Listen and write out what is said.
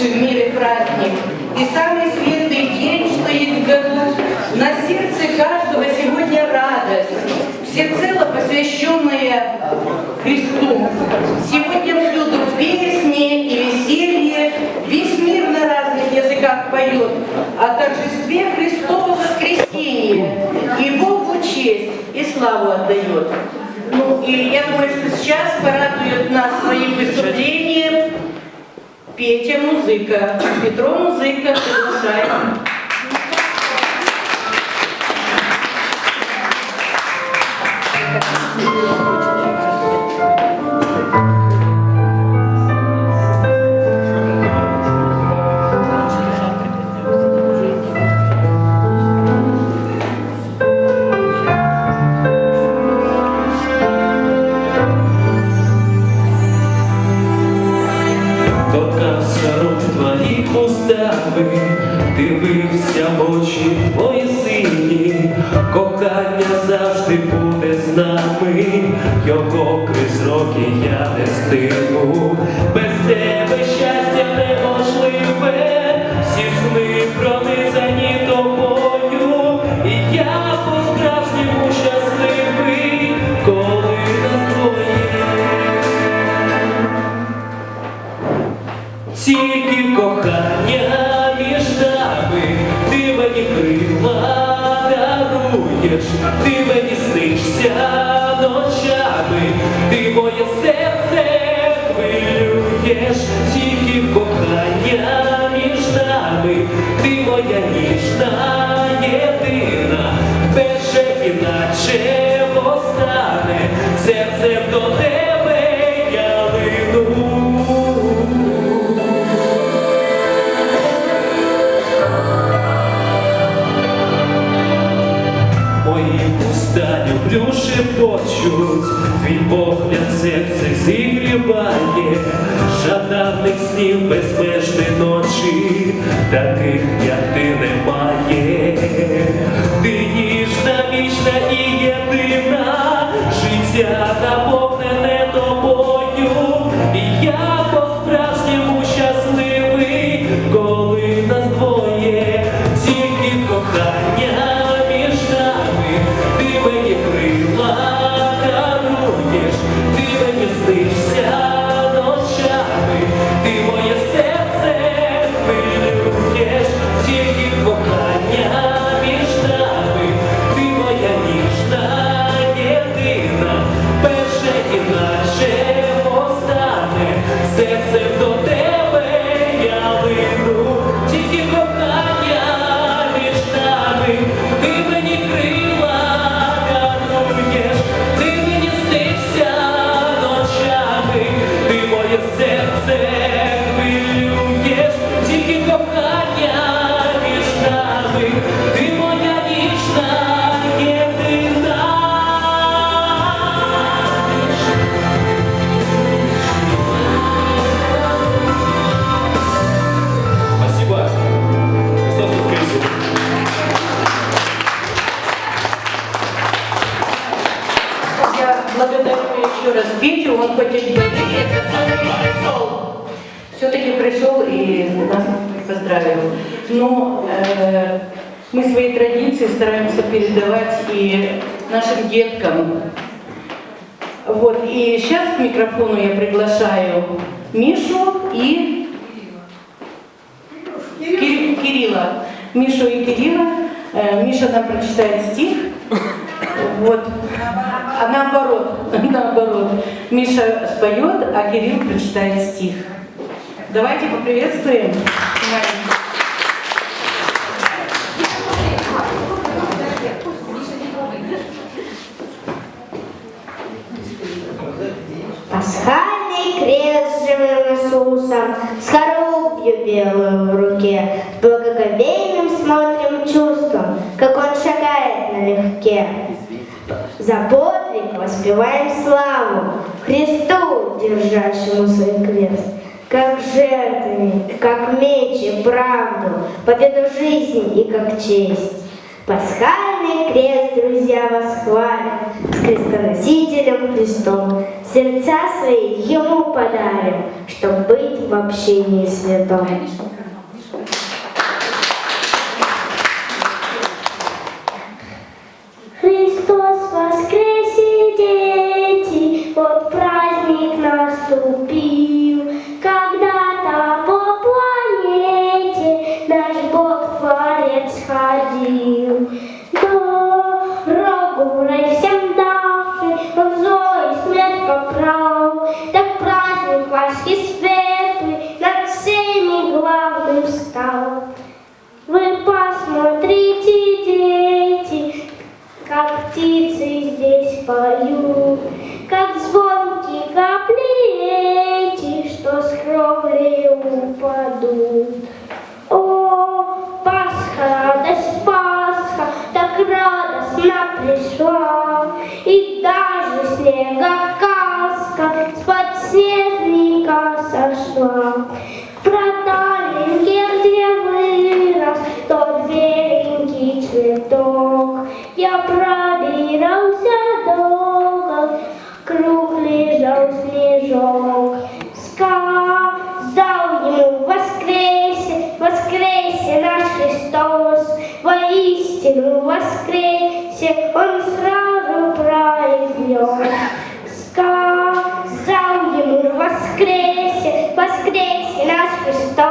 лучший в мире праздник и самый светлый день, что есть в году. На сердце каждого сегодня радость, всецело посвященная Христу. Сегодня всюду песни и веселье, весь мир на разных языках поет о торжестве Христова воскресения, и Богу честь и славу отдает. Ну и я думаю, что сейчас порадует нас своим выступлением Петя Музыка. Петро Музыка, приглашаем. Дивився в очі твої сині, кохання завжди буде з нами, його крізь роки я не стигну. Без тебе щастя неможливе, всі сни пронизані тобою, і я по-справжньому щасливий, коли нас двоє. Тільки кохання між нами, ти мені крила даруєш, ти мені снишся ночами, ти моє серце хвилюєш. Тільки кохання між нами, ти моя ніжна єдина, без же іначе постане, серцем до тебе я лину. Люблю шепочуть, твій погляд серце зігріває, жаданих снів безмежні ночі, таких як ти немає. Ти ніжна, вічна і єдина, життя наповнене тобою, і я по-справжньому щасливий, коли нас двоє. Тільки кохання між нами, ти мені крила даруєш, ти мені снишся ночами, ти моє серце хвилюєш. Тільки кохання між нами, ти моя ніжна єдина, перше іначе постане, серцем до тебе я лину. Тільки кохання між нами, ти мені крила даруєш, ти мені снишся ночами, ти моє серце хвилюєш. Тільки кохання між нами, ти моя ніжна єдина. Спасибо. Христос воскресе. Я благодарю еще раз Петю, он хоть и все-таки пришел и нас поздравил. Но мы свои традиции стараемся передавать и нашим деткам. Вот, и сейчас к микрофону я приглашаю Мишу и Кирилла. Мишу и Кирилла. Миша нам прочитает стих. Вот. А наоборот. Миша споет, а Кирилл прочитает стих. Давайте поприветствуем. Пасхальный крест с живым Иисусом, с хоругвью белую в руке, с благоговейным смотрим чувством, как Он шагает налегке. За подвиг воспеваем славу Христу, держащему свой крест, как жертвенник, как меч и правду, победу жизни и как честь. Пасхальный крест, друзья, вас хвалят, с крестоносителем Христом, сердца свои ему подарим, чтоб быть в общении святом. Христос воскресе, дети, вот праздник наступил. Когда-то по планете наш Бог-творец ходил. Дорогу рай всем давший, он зло и смерть поправ. Так праздник Пасхи светлый над всеми главным стал. Вы посмотрите, дети, как птицы здесь поют, как звонкие капли эти, что с кровли упадут. О, Пасха, радость Пасха, так радостно пришла, и даже снегокаска с подснежника сошла. В проталинке, где вырос тот беленький цветок, я пробирался долго, круг лежал снежок. Сказал ему воскресе, воскресе наш Христос, воистину воскресе, он сразу произнес. Сказал ему воскресе, воскресе наш Христос.